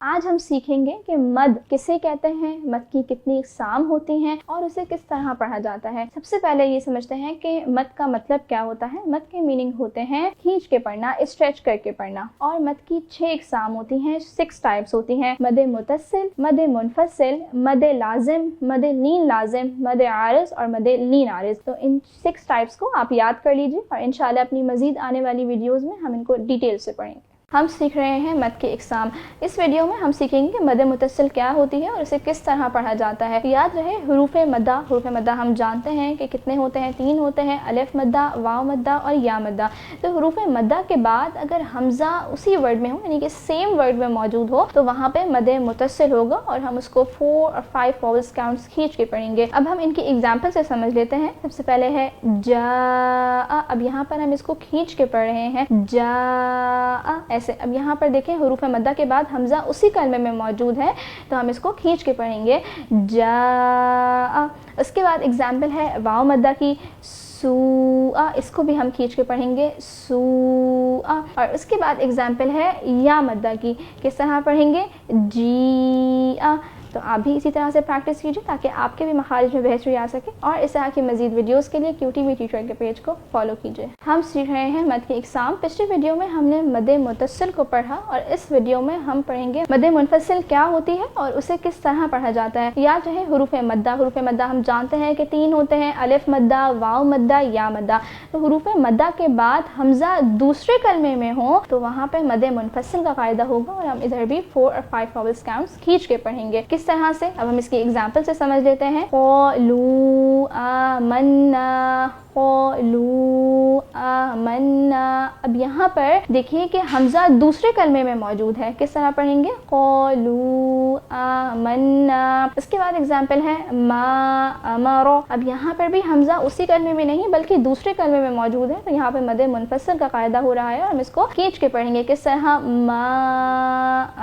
آج ہم سیکھیں گے کہ مد کسے کہتے ہیں، مد کی کتنی اقسام ہوتی ہیں اور اسے کس طرح پڑھا جاتا ہے۔ سب سے پہلے یہ سمجھتے ہیں کہ مد کا مطلب کیا ہوتا ہے۔ مد کے میننگ ہوتے ہیں کھینچ کے پڑھنا، اسٹریچ کر کے پڑھنا، اور مد کی 6 اقسام ہوتی ہیں، 6 ٹائپس ہوتی ہیں: مد متصل، مد منفصل، مد لازم، مد لین لازم، مد عارض اور مد لین عارض۔ تو ان 6 ٹائپس کو آپ یاد کر لیجیے اور انشاءاللہ اپنی مزید آنے والی ویڈیوز میں ہم ان کو ڈیٹیل سے پڑھیں گے۔ ہم سیکھ رہے ہیں مد کے اقسام۔ اس ویڈیو میں ہم سیکھیں گے کہ مد متصل کیا ہوتی ہے اور اسے کس طرح پڑھا جاتا ہے۔ یاد رہے حروف مدہ، حروف مدہ ہم جانتے ہیں کہ کتنے ہوتے ہیں، 3 ہوتے ہیں: الف مدہ، واو مدہ اور یا مدہ۔ تو حروف مدہ کے بعد اگر حمزہ اسی ورڈ میں ہو، یعنی کہ سیم ورڈ میں موجود ہو، تو وہاں پہ مد متصل ہوگا اور ہم اس کو 4 اور 5 واؤلز کاؤنٹس کھینچ کے پڑھیں گے۔ اب ہم ان کی ایگزامپل سے سمجھ لیتے ہیں۔ سب سے پہلے ہے جاء، اب یہاں پر ہم اس کو کھینچ کے پڑھ رہے ہیں جاء ایسے۔ اب یہاں پر دیکھیں حروف مدہ کے بعد حمزہ اسی کلمے میں موجود ہے تو ہم اس کو کھینچ کے پڑھیں گے جاء۔ اس کے بعد ایگزامپل ہے واو مدہ کی سوء، اس کو بھی ہم کھینچ کے پڑھیں گے سوء۔ اور اس کے بعد ایگزامپل ہے یا مدہ کی، کس طرح پڑھیں گے جیء۔ تو آپ بھی اسی طرح سے پریکٹس کیجیے تاکہ آپ کے بھی مخارج میں بہتری آ سکے، اور اس طرح کی مزید ویڈیوز کے لیے QTV ٹیچر کے پیج کو فالو کیجیے۔ ہم سیکھ رہے ہیں مد کی اقسام۔ پچھلی ویڈیو میں ہم نے مد متصل کو پڑھا اور اس ویڈیو میں ہم پڑھیں گے مد منفصل کیا ہوتی ہے اور اسے کس طرح پڑھا جاتا ہے۔ یاد رہے حروف مدہ، حروف مدہ ہم جانتے ہیں کہ 3 ہوتے ہیں: الف مدہ، واو مدہ، یا مدہ۔ تو حروف مدہ کے بعد حمزہ دوسرے کلمے میں ہو تو وہاں پہ مد منفصل کا قاعدہ ہوگا اور ہم ادھر بھی 4 اور 5 واؤلز کاؤنٹس کھینچ کے پڑھیں گے۔ کس طرح سے، اب ہم اس کی ایگزامپل سے سمجھ لیتے ہیں۔ قالوا آمنا، قالوا آمنا۔ اب یہاں پر دیکھیے کہ حمزہ دوسرے کلمے میں موجود ہے، کس طرح پڑھیں گے قالوا آمنا۔ اس کے بعد ایگزامپل ہے ما امر، اب یہاں پر بھی حمزہ اسی کلمے میں نہیں بلکہ دوسرے کلمے میں موجود ہے تو یہاں پہ مد منفصل کا قاعدہ ہو رہا ہے اور ہم اس کو کھینچ کے پڑھیں گے، کس طرح ما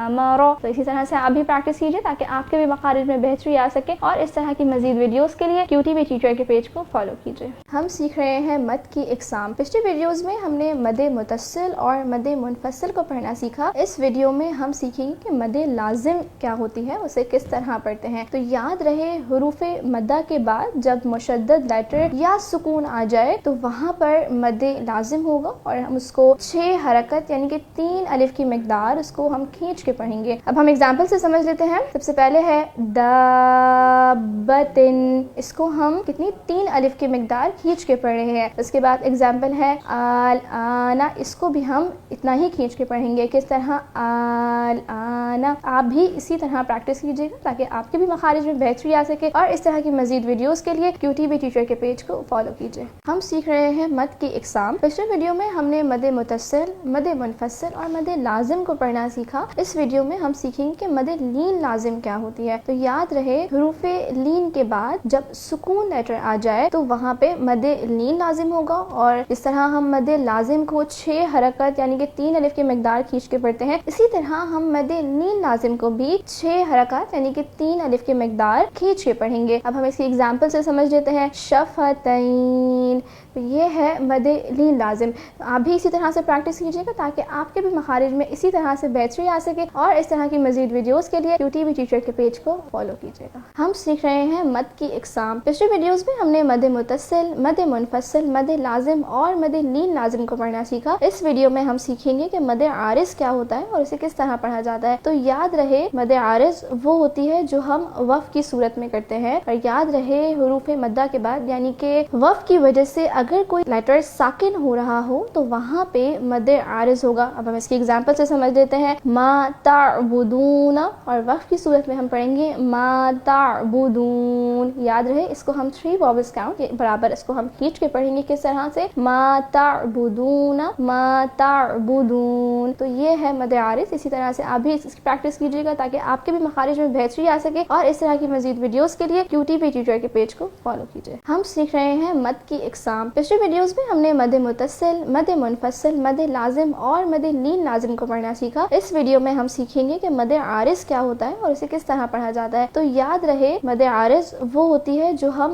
امر۔ تو اسی طرح سے آپ بھی پریکٹس کیجیے تاکہ آپ کے بھی مخارج میں بہتری آ سکے، اور اس طرح کی مزید ویڈیوز کے لیے QTV ٹیچر کے پیج کو فالو کیجیے۔ ہم سیکھ رہے ہیں مد کی اقسام۔ پچھلی ویڈیوز میں ہم نے مد متصل اور مد منفصل کو پڑھنا سیکھا۔ اس ویڈیو میں ہم سیکھیں گے کہ مد لازم کیا ہوتی ہے، اسے کس طرح پڑھتے ہیں۔ تو یاد رہے حروف مدہ کے بعد جب مشدد لیٹر یا سکون آ جائے تو وہاں پر مد لازم ہوگا اور ہم اس کو 6 حرکت یعنی کہ 3 الف کی مقدار اس کو ہم کھینچ کے پڑھیں گے۔ اب ہم ایگزامپل سے سمجھ لیتے ہیں۔ سب سے پہلے ہے دابتن، اس کو ہم کتنی 3 الف کی مقدار کھینچ کے پڑھ رہے ہیں۔ اس کے بعد ایگزامپل ہے آنا، اس کو بھی ہم اتنا ہی کھینچ کے پڑھیں گے، کس طرح آنا۔ آپ بھی اسی طرح پریکٹس کیجیے گا تاکہ آپ کے بھی مخارج میں بہتری آ سکے، اور اس طرح کی مزید ویڈیوز کے لیے QTV ٹیچر کے پیج کو فالو کیجیے۔ ہم سیکھ رہے ہیں مد کی اقسام۔ پچھلے ویڈیو میں ہم نے مد متصل، مد منفصل اور مد لازم کو پڑھنا سیکھا۔ اس ویڈیو میں ہم سیکھیں گے کہ مد لین لازم کیا ہوتی ہے۔ تو یاد رہے حروف لین کے بعد جب سکون لیٹر آ جائے تو وہاں پہ مد لین لازم ہوگا، اور اس طرح ہم مد لازم کو 6 حرکت یعنی کہ 3 الف کی مقدار کھینچ کے پڑھتے ہیں، اسی طرح ہم مد لین لازم کو بھی 6 حرکات یعنی کہ 3 الف کی مقدار کھینچ کے پڑھیں گے۔ اب ہم اس کی ایگزامپل سے سمجھ لیتے ہیں۔ شفتین، یہ ہے مد لین لازم۔ آپ بھی اسی طرح سے پریکٹس کیجیے گا تاکہ آپ کے بھی مخارج میں اسی طرح سے بہتری آ سکے، اور اس طرح کی مزید ویڈیوز کے لیے QTV ٹیچر کے پیج کو فالو کیجیے گا۔ ہم سیکھ رہے ہیں مد کی اقسام۔ پچھلی ویڈیوز میں ہم نے مد متصل، مد منفصل، مد لازم اور مد لین لازم کو پڑھنا سیکھا۔ اس ویڈیو میں ہم سیکھیں گے کہ مد عارض کیا ہوتا ہے اور اسے کس طرح پڑھا جاتا ہے۔ تو یاد رہے مد عارض وہ ہوتی ہے جو ہم وقف کی صورت میں کرتے ہیں، اور یاد رہے حروف مدہ کے بعد یعنی کہ وقف کی وجہ سے اگر کوئی لیٹر ساکن ہو رہا ہو تو وہاں پہ مد عارض ہوگا۔ اب ہم اس کی ایگزامپل سے سمجھ لیتے ہیں۔ ما تعبدون، اور وقف کی صورت میں ہم پڑھیں گے ما تعبدون۔ یاد رہے اس کو ہم 3 واؤلز کاؤنٹ برابر اس کو ہم کھینچ کے پڑھیں گے، کس طرح سے ما تعبدون، ما تعبدون۔ تو یہ ہے مد عارض۔ اسی طرح سے آپ بھی اس کی پریکٹس کیجیے گا تاکہ آپ کے بھی مخارج میں بہتری آ سکے، اور اس طرح کی مزید ویڈیوز کے لیے QTV ٹیچر کے پیج کو فالو کیجیے۔ ہم سیکھ رہے ہیں مد کی اقسام۔ پچھلی ویڈیوز میں ہم نے مد متصل، مد منفصل، مد لازم اور مد لین لازم کو پڑھنا سیکھا۔ اس ویڈیو میں ہم سیکھیں گے کہ مد عارض کیا ہوتا ہے اور اسے کس طرح پڑھا جاتا ہے۔ تو یاد رہے مد عارض وہ ہوتی ہے جو ہم